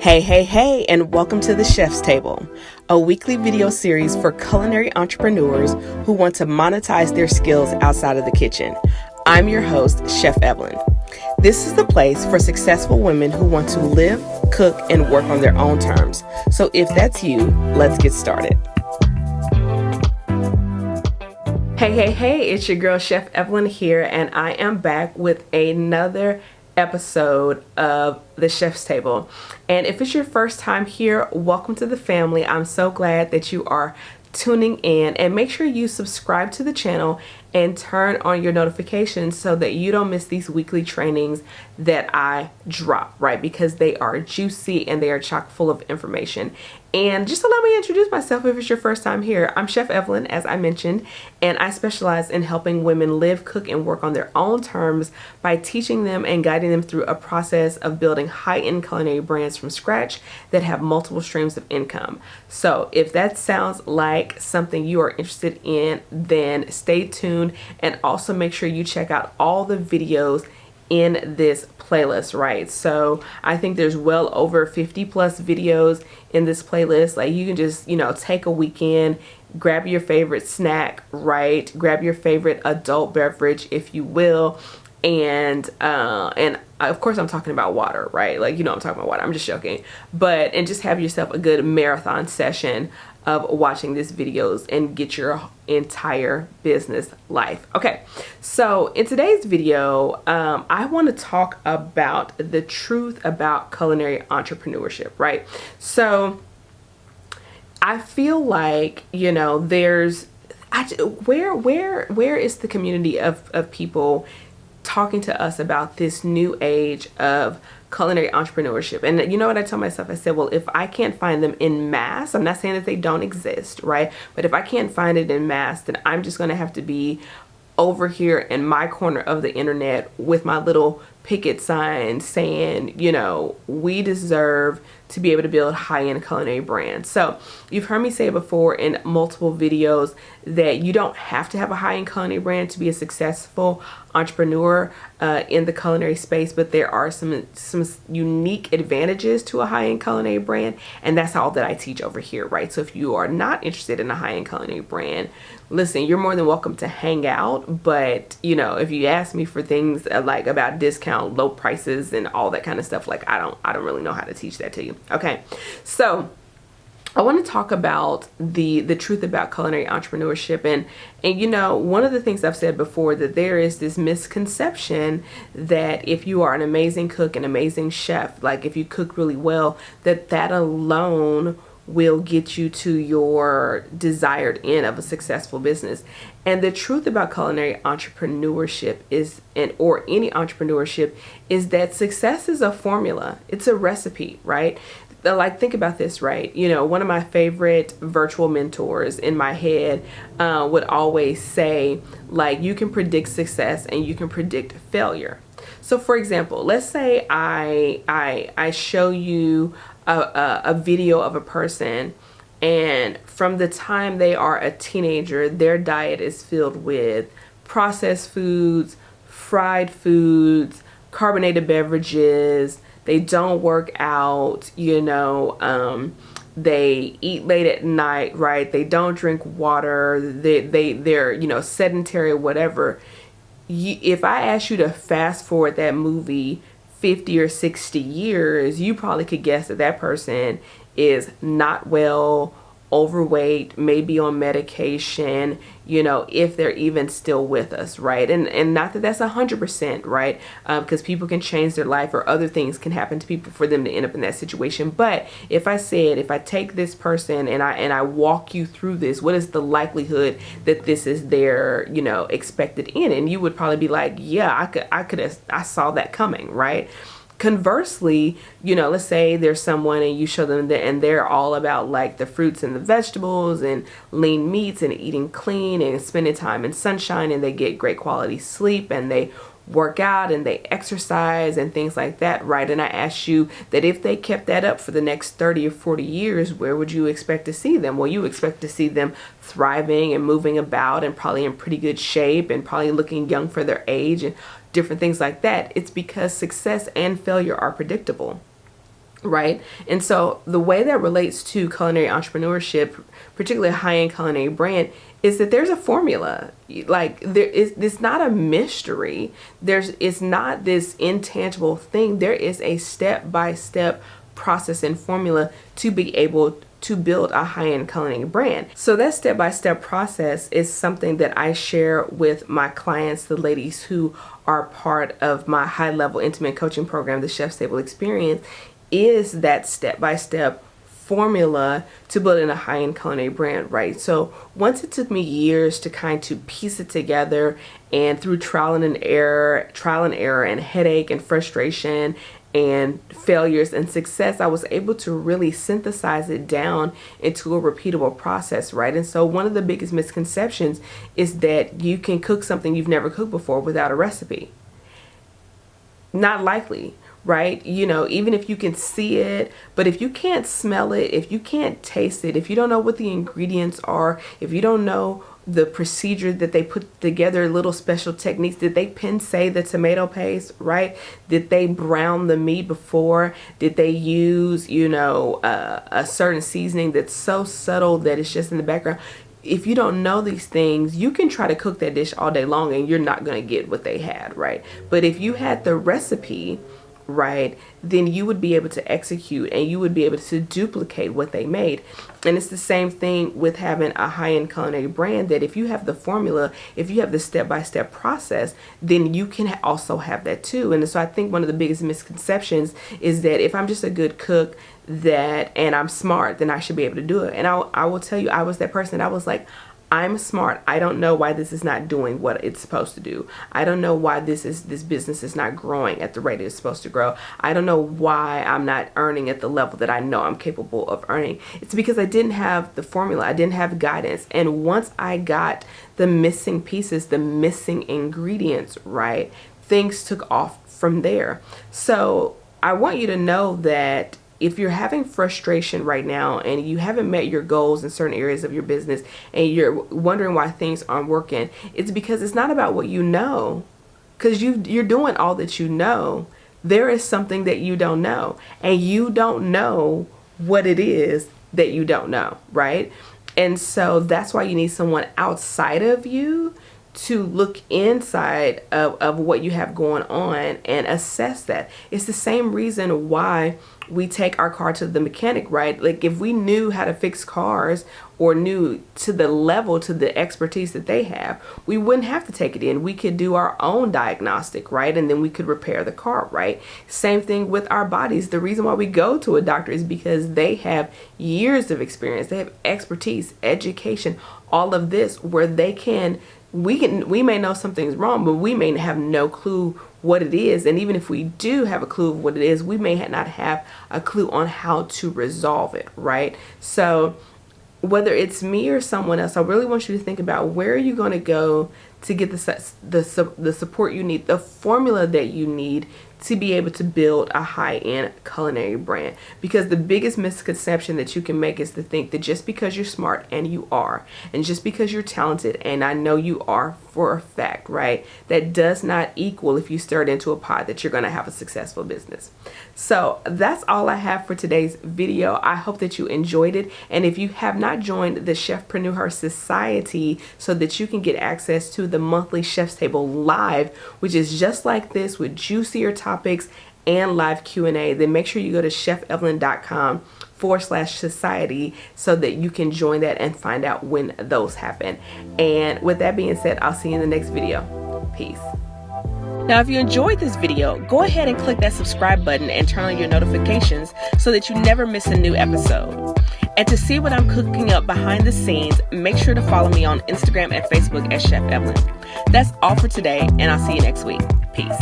Hey, and welcome to the Chef's Table, a weekly video series for culinary entrepreneurs who want to monetize their skills outside of the kitchen. I'm your host, Chef Evelyn. This is the place for successful women who want to live, cook, and work on their own terms. So if that's you, let's get started. Hey, it's your girl, Chef Evelyn here, and I am back with another episode of the Chef's Table. And if it's your first time here, welcome to the family. I'm so glad that you are tuning in, and make sure you subscribe to the channel and turn on your notifications so that you don't miss these weekly trainings that I drop, right? Because they are juicy and they are chock full of information. And just allow me to introduce myself if it's your first time here. I'm Chef Evelyn, as I mentioned, and I specialize in helping women live, cook, and work on their own terms by teaching them and guiding them through a process of building high-end culinary brands from scratch that have multiple streams of income. So if that sounds like something you are interested in, then stay tuned, and also make sure you check out all the videos in this playlist, right? So I think there's well over 50 plus videos in this playlist. Like, you can just, take a weekend, grab your favorite snack, right? Grab your favorite adult beverage, if you will. And of course I'm talking about water, right? Like, I'm talking about water. I'm just joking. And just have yourself a good marathon session of watching these videos and get your entire business life. Okay, so in today's video, I want to talk about the truth about culinary entrepreneurship, right? So I feel like, where is the community of people talking to us about this new age of culinary entrepreneurship? And you know what I tell myself? I said, well, if I can't find them in mass, I'm not saying that they don't exist, right? But if I can't find it in mass, then I'm just going to have to be over here in my corner of the internet with my little picket sign saying, we deserve to be able to build high-end culinary brands. So you've heard me say before in multiple videos that you don't have to have a high-end culinary brand to be a successful entrepreneur in the culinary space, but there are some unique advantages to a high-end culinary brand, and that's all that I teach over here, right? So if you are not interested in a high-end culinary brand, listen, you're more than welcome to hang out, but if you ask me for things like about discount, low prices, and all that kind of stuff, like I don't really know how to teach that to you. Okay, so I want to talk about the truth about culinary entrepreneurship, and one of the things I've said before, that there is this misconception that if you are an amazing cook, an amazing chef, like if you cook really well, that alone will get you to your desired end of a successful business. And the truth about culinary entrepreneurship or any entrepreneurship is that success is a formula. It's a recipe, right? Like, think about this, right? One of my favorite virtual mentors in my head would always say, like, you can predict success and you can predict failure. So for example, let's say I show you a video of a person, and from the time they are a teenager, their diet is filled with processed foods, fried foods, carbonated beverages. They don't work out, they eat late at night, right? They don't drink water. They're sedentary or whatever. If I ask you to fast forward that movie 50 or 60 years, you probably could guess that person is not well, overweight, maybe on medication, if they're even still with us, right? And not that that's 100%, right? Because people can change their life, or other things can happen to people for them to end up in that situation. But if I take this person and I walk you through this, what is the likelihood that this is their, expected end? And you would probably be like, yeah, I saw that coming, right? Conversely, let's say there's someone and you show them that, and they're all about like the fruits and the vegetables and lean meats and eating clean and spending time in sunshine, and they get great quality sleep and they work out and they exercise and things like that, right? And I asked you that if they kept that up for the next 30 or 40 years, where would you expect to see them? Well, you expect to see them thriving and moving about and probably in pretty good shape and probably looking young for their age and different things like that. It's because success and failure are predictable. right? And so the way that relates to culinary entrepreneurship, particularly a high-end culinary brand, is that there's a formula. Like it's not a mystery. It's not this intangible thing. There is a step-by-step process and formula to be able to build a high-end culinary brand. So that step-by-step process is something that I share with my clients, the ladies who are part of my high-level intimate coaching program, the Chef's Table Experience, is that step-by-step formula to building a high-end culinary brand, right? So once it took me years to kind of piece it together, and through trial and error and headache and frustration and failures and success, I was able to really synthesize it down into a repeatable process, right? And so one of the biggest misconceptions is that you can cook something you've never cooked before without a recipe. Not likely, right? You know, even if you can see it, but if you can't smell it, if you can't taste it, if you don't know what the ingredients are, if you don't know the procedure that they put together, little special techniques, did they say the tomato paste, right? Did they brown the meat before? Did they use, you know, a certain seasoning that's so subtle that it's just in the background? If you don't know these things, you can try to cook that dish all day long and you're not going to get what they had, right? But if you had the recipe, right, then you would be able to execute and you would be able to duplicate what they made. And it's the same thing with having a high-end culinary brand, that if you have the formula, if you have the step-by-step process, then you can also have that too. And so I think one of the biggest misconceptions is that if I'm just a good cook and I'm smart, then I should be able to do it. And I will tell you, I was that person. I was like, I'm smart. I don't know why this is not doing what it's supposed to do. I don't know why this business is not growing at the rate it's supposed to grow. I don't know why I'm not earning at the level that I know I'm capable of earning. It's because I didn't have the formula. I didn't have guidance. And once I got the missing pieces, the missing ingredients, right, things took off from there. So I want you to know that if you're having frustration right now and you haven't met your goals in certain areas of your business and you're wondering why things aren't working, it's because it's not about what you know, because you're doing all that you know. There is something that you don't know, and you don't know what it is that you don't know, right? And so that's why you need someone outside of you to look inside of what you have going on and assess that. It's the same reason why we take our car to the mechanic, right? Like if we knew how to fix cars or knew to the level, to the expertise that they have, we wouldn't have to take it in. We could do our own diagnostic, right? And then we could repair the car, right? Same thing with our bodies. The reason why we go to a doctor is because they have years of experience. They have expertise, education, all of this, where they can, we may know something's wrong, but we may have no clue what it is. And even if we do have a clue of what it is, we may not have a clue on how to resolve it, right? So whether it's me or someone else, I really want you to think about, where are you going to go to get the support you need, the formula that you need to be able to build a high-end culinary brand. Because the biggest misconception that you can make is to think that just because you're smart, and you are, and just because you're talented, and I know you are for a fact, right, that does not equal, if you stir it into a pot, that you're going to have a successful business. So that's all I have for today's video. I hope that you enjoyed it. And if you have not joined the Chefpreneur Society so that you can get access to the monthly Chef's Table Live, which is just like this with juicier topics and live Q&A, then make sure you go to chefevelyn.com/society so that you can join that and find out when those happen. And with that being said, I'll see you in the next video. Peace. Now, if you enjoyed this video, go ahead and click that subscribe button and turn on your notifications so that you never miss a new episode. And to see what I'm cooking up behind the scenes, make sure to follow me on Instagram and Facebook at Chef Evelyn. That's all for today, and I'll see you next week. Peace.